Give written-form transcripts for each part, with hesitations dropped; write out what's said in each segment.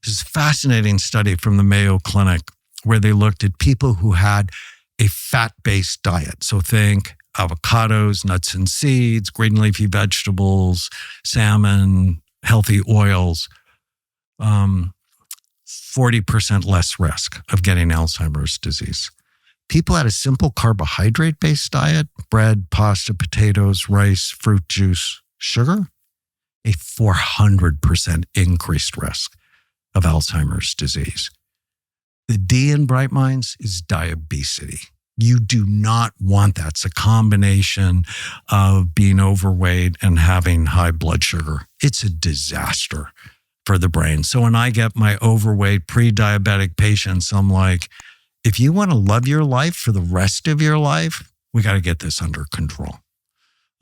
This fascinating study from the Mayo Clinic where they looked at people who had a fat-based diet. So think avocados, nuts and seeds, green leafy vegetables, salmon, healthy oils, 40% less risk of getting Alzheimer's disease. People had a simple carbohydrate-based diet, bread, pasta, potatoes, rice, fruit juice, sugar, a 400% increased risk of Alzheimer's disease. The D in Bright Minds is diabesity. You do not want that. It's a combination of being overweight and having high blood sugar. It's a disaster for the brain. So when I get my overweight pre-diabetic patients, I'm like, if you want to love your life for the rest of your life, we got to get this under control.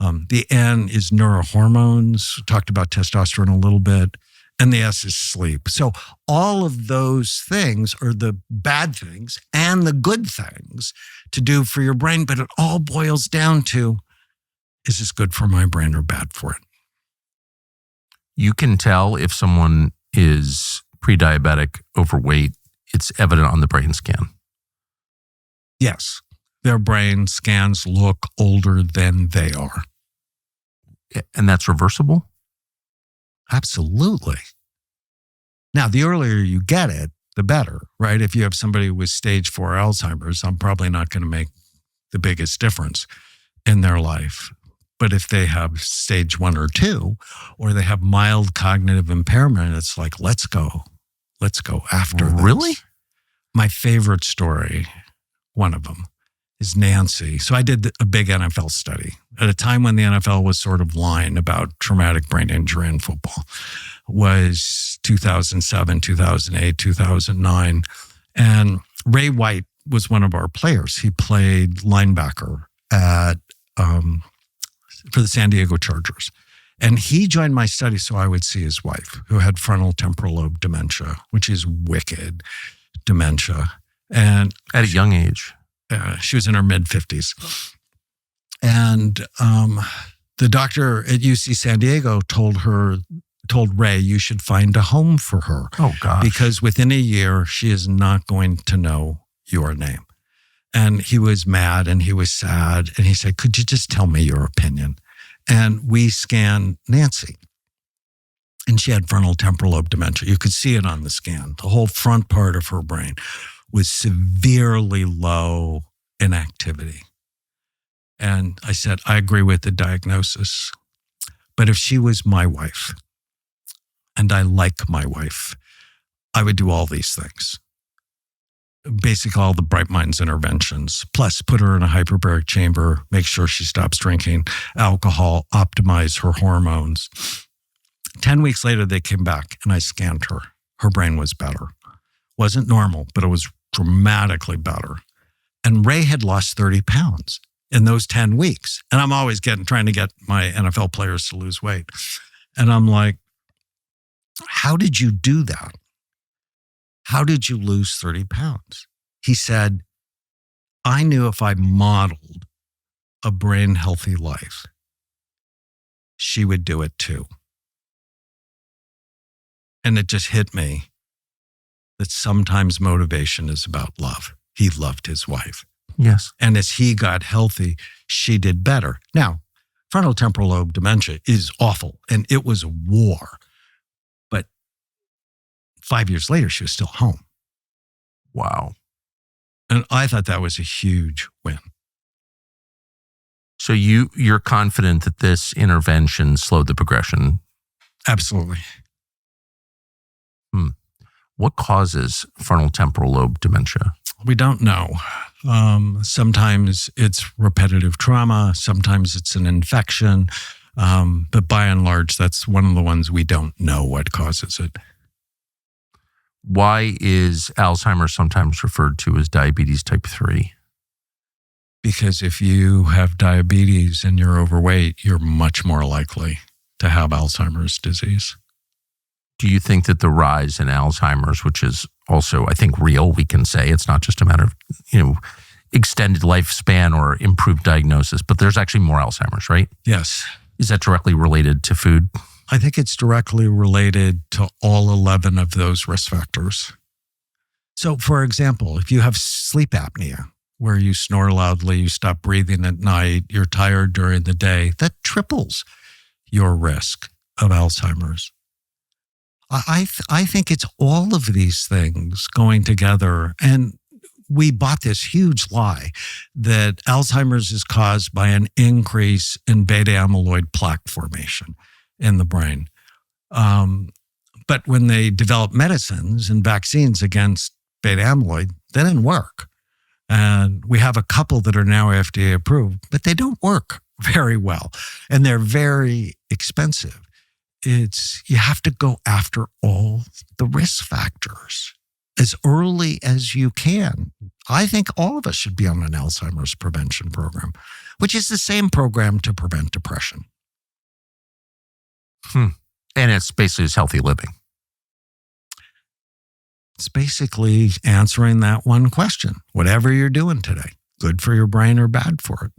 The N is neurohormones. We talked about testosterone a little bit. And the S is sleep. So all of those things are the bad things and the good things to do for your brain. But it all boils down to, is this good for my brain or bad for it? You can tell if someone is pre-diabetic, overweight. It's evident on the brain scan. Yes. Their brain scans look older than they are. And that's reversible? Absolutely. Now, the earlier you get it, the better, right? If you have somebody with stage 4 Alzheimer's, I'm probably not going to make the biggest difference in their life. But if they have stage 1 or 2, or they have mild cognitive impairment, it's like, let's go after this. Really? My favorite story, one of them, is Nancy. So I did a big NFL study at a time when the NFL was sort of lying about traumatic brain injury in football. It was 2007, 2008, 2009. And Ray White was one of our players. He played linebacker for the San Diego Chargers. And he joined my study so I would see his wife, who had frontal temporal lobe dementia, which is wicked dementia. And at a young age. She was in her mid-50s. And the doctor at UC San Diego told Ray, you should find a home for her. Oh, gosh. Because within a year, she is not going to know your name. And he was mad and he was sad. And he said, could you just tell me your opinion? And we scanned Nancy. And she had frontal temporal lobe dementia. You could see it on the scan. The whole front part of her brain was severely low in activity. And I said, I agree with the diagnosis. But if she was my wife, and I like my wife, I would do all these things. Basically, all the Bright Minds interventions, plus put her in a hyperbaric chamber, make sure she stops drinking alcohol, optimize her hormones. 10 weeks later, they came back and I scanned her. Her brain was better. Wasn't normal, but it was dramatically better. And Ray had lost 30 pounds in those 10 weeks. And I'm always trying to get my NFL players to lose weight. And I'm like, how did you do that? How did you lose 30 pounds? He said, I knew if I modeled a brain healthy life, she would do it too. And it just hit me that sometimes motivation is about love. He loved his wife. Yes. And as he got healthy, she did better. Now, frontal temporal lobe dementia is awful, and it was a war. But 5 years later, she was still home. Wow. And I thought that was a huge win. So you're confident that this intervention slowed the progression? Absolutely. What causes frontal temporal lobe dementia? We don't know. Sometimes it's repetitive trauma. Sometimes it's an infection. But by and large, that's one of the ones we don't know what causes it. Why is Alzheimer's sometimes referred to as diabetes type 3? Because if you have diabetes and you're overweight, you're much more likely to have Alzheimer's disease. Do you think that the rise in Alzheimer's, which is also, I think, real, we can say, it's not just a matter of, extended lifespan or improved diagnosis, but there's actually more Alzheimer's, right? Yes. Is that directly related to food? I think it's directly related to all 11 of those risk factors. So, for example, if you have sleep apnea, where you snore loudly, you stop breathing at night, you're tired during the day, that triples your risk of Alzheimer's. I think it's all of these things going together. And we bought this huge lie that Alzheimer's is caused by an increase in beta amyloid plaque formation in the brain. But when they developed medicines and vaccines against beta amyloid, they didn't work. And we have a couple that are now FDA approved, but they don't work very well. And they're very expensive. You have to go after all the risk factors as early as you can. I think all of us should be on an Alzheimer's prevention program, which is the same program to prevent depression. And it's basically just healthy living. It's basically answering that one question. Whatever you're doing today, good for your brain or bad for it.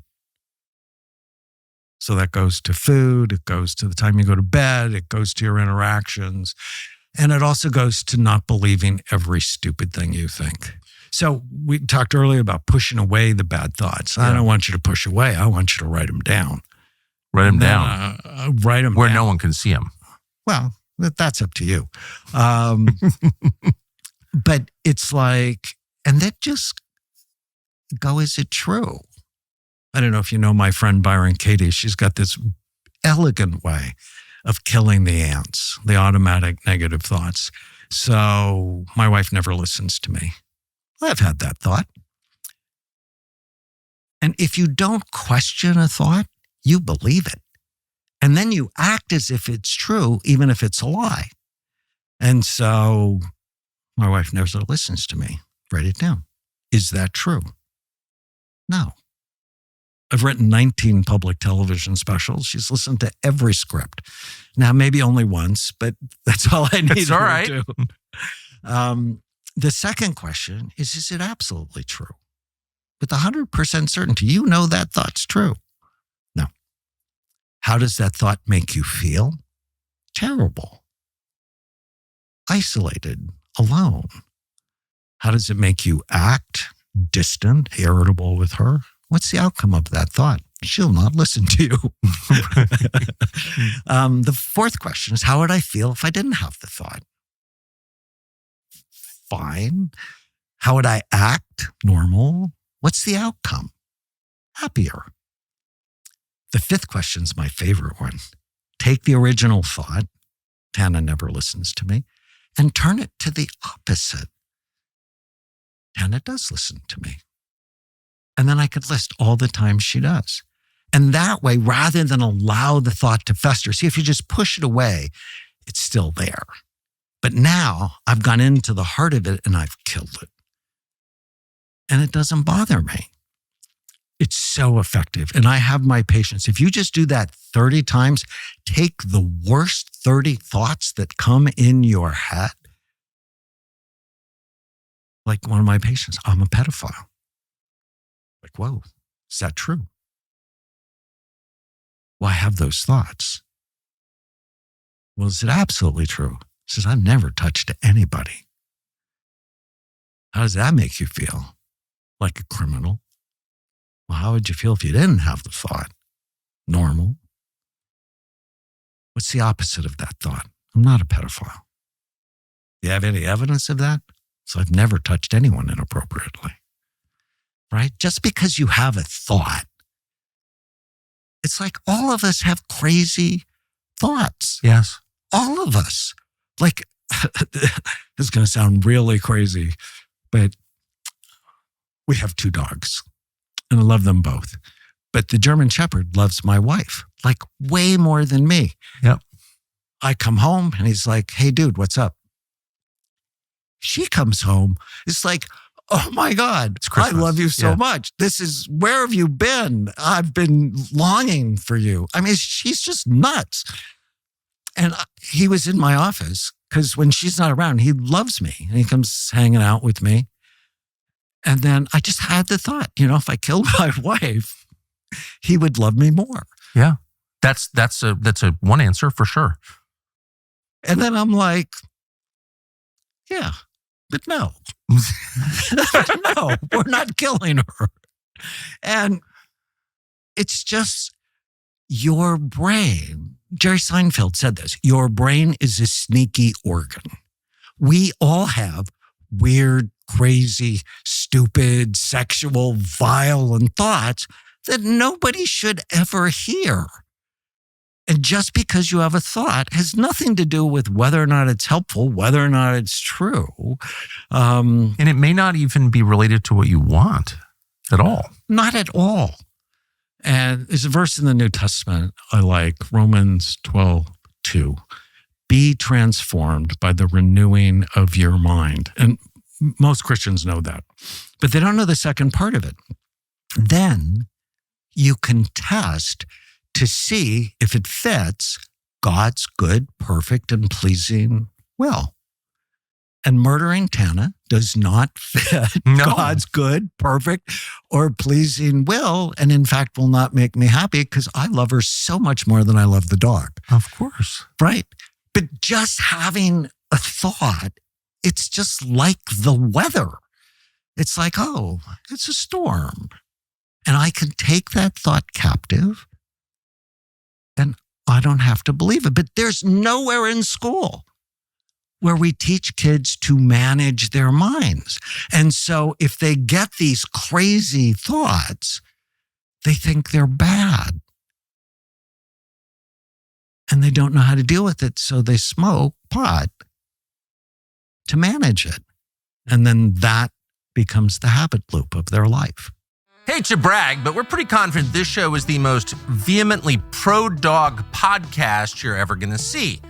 So that goes to food, it goes to the time you go to bed, it goes to your interactions, and it also goes to not believing every stupid thing you think. So we talked earlier about pushing away the bad thoughts. Yeah. I don't want you to push away. I want you to write them down. Write them down. Write them where down. No one can see them. Well, that's up to you. But it's like, and then just go, is it true? I don't know if you know my friend Byron Katie. She's got this elegant way of killing the ants, the automatic negative thoughts. So my wife never listens to me. I've had that thought. And if you don't question a thought, you believe it. And then you act as if it's true, even if it's a lie. And so my wife never listens to me. Write it down. Is that true? No. I've written 19 public television specials. She's listened to every script. Now, maybe only once, but that's all I need her to do. The second question is it absolutely true? With 100% certainty, you know that thought's true. No. How does that thought make you feel? Terrible. Isolated, alone. How does it make you act? Distant, irritable with her? What's the outcome of that thought? She'll not listen to you. The fourth question is, how would I feel if I didn't have the thought? Fine. How would I act? Normal. What's the outcome? Happier. The fifth question is my favorite one. Take the original thought, Tana never listens to me, and turn it to the opposite. Tana does listen to me. And then I could list all the times she does. And that way, rather than allow the thought to fester, see, if you just push it away, it's still there. But now I've gone into the heart of it and I've killed it. And it doesn't bother me. It's so effective. And I have my patients. If you just do that 30 times, take the worst 30 thoughts that come in your head. Like one of my patients, I'm a pedophile. Like, whoa, is that true? Well, I have those thoughts. Well, is it absolutely true? He says, I've never touched anybody. How does that make you feel? Like a criminal? Well, how would you feel if you didn't have the thought? Normal. What's the opposite of that thought? I'm not a pedophile. Do you have any evidence of that? So I've never touched anyone inappropriately. Right? Just because you have a thought, it's like all of us have crazy thoughts. Yes. All of us. Like, this is going to sound really crazy, but we have 2 dogs and I love them both. But the German Shepherd loves my wife, like way more than me. Yep. I come home and he's like, hey, dude, what's up? She comes home. It's like, oh my God, I love you so much. This is, where have you been? I've been longing for you. I mean, she's just nuts. And he was in my office because when she's not around, he loves me and he comes hanging out with me. And then I just had the thought, if I killed my wife, he would love me more. Yeah. That's a one answer for sure. And then I'm like, yeah, but no. No, we're not killing her. And it's just your brain. Jerry Seinfeld said this, your brain is a sneaky organ. We all have weird, crazy, stupid, sexual, violent thoughts that nobody should ever hear. And just because you have a thought has nothing to do with whether or not it's helpful, whether or not it's true. And it may not even be related to what you want at all. Not at all. And there's a verse in the New Testament I like, Romans 12:2. Be transformed by the renewing of your mind. And most Christians know that, but they don't know the second part of it. Then you can test to see if it fits God's good, perfect, and pleasing will. And murdering Tana does not fit God's good, perfect, or pleasing will, and in fact will not make me happy because I love her so much more than I love the dog. Of course. Right? But just having a thought, it's just like the weather. It's like, oh, it's a storm. And I can take that thought captive and I don't have to believe it. But there's nowhere in school where we teach kids to manage their minds. And so if they get these crazy thoughts, they think they're bad. And they don't know how to deal with it. So they smoke pot to manage it. And then that becomes the habit loop of their life. Hate to brag, but we're pretty confident this show is the most vehemently pro-dog podcast you're ever going to see.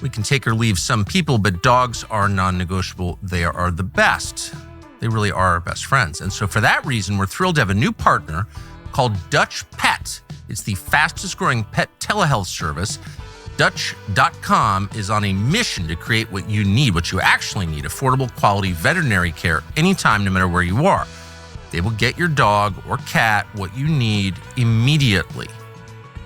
We can take or leave some people, but dogs are non-negotiable. They are the best. They really are our best friends. And so for that reason, we're thrilled to have a new partner called Dutch Pet. It's the fastest growing pet telehealth service. Dutch.com is on a mission to create what you need, what you actually need, affordable, quality veterinary care anytime, no matter where you are. They will get your dog or cat what you need immediately.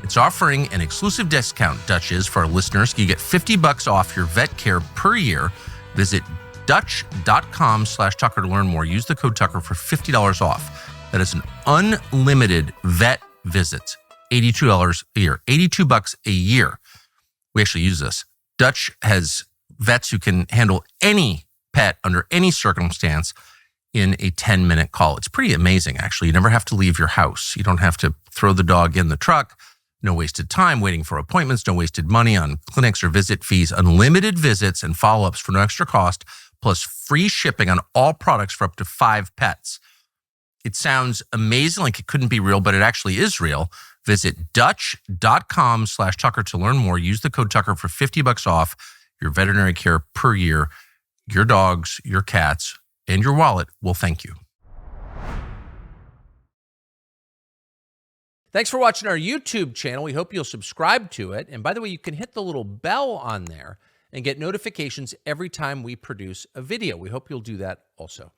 It's offering an exclusive discount, Dutch is, for our listeners. You get $50 off your vet care per year. Visit Dutch.com/Tucker to learn more. Use the code Tucker for $50 off. That is an unlimited vet visit. $82 a year, $82 a year. We actually use this. Dutch has vets who can handle any pet under any circumstance in a 10-minute call. It's pretty amazing, actually. You never have to leave your house. You don't have to throw the dog in the truck. No wasted time waiting for appointments, no wasted money on clinics or visit fees, unlimited visits and follow-ups for no extra cost, plus free shipping on all products for up to 5 pets. It sounds amazing, like it couldn't be real, but it actually is real. Visit Dutch.com/Tucker to learn more. Use the code Tucker for $50 off your veterinary care per year. Your dogs, your cats, and your wallet will thank you. Thanks for watching our YouTube channel. We hope you'll subscribe to it. And by the way, you can hit the little bell on there and get notifications every time we produce a video. We hope you'll do that also.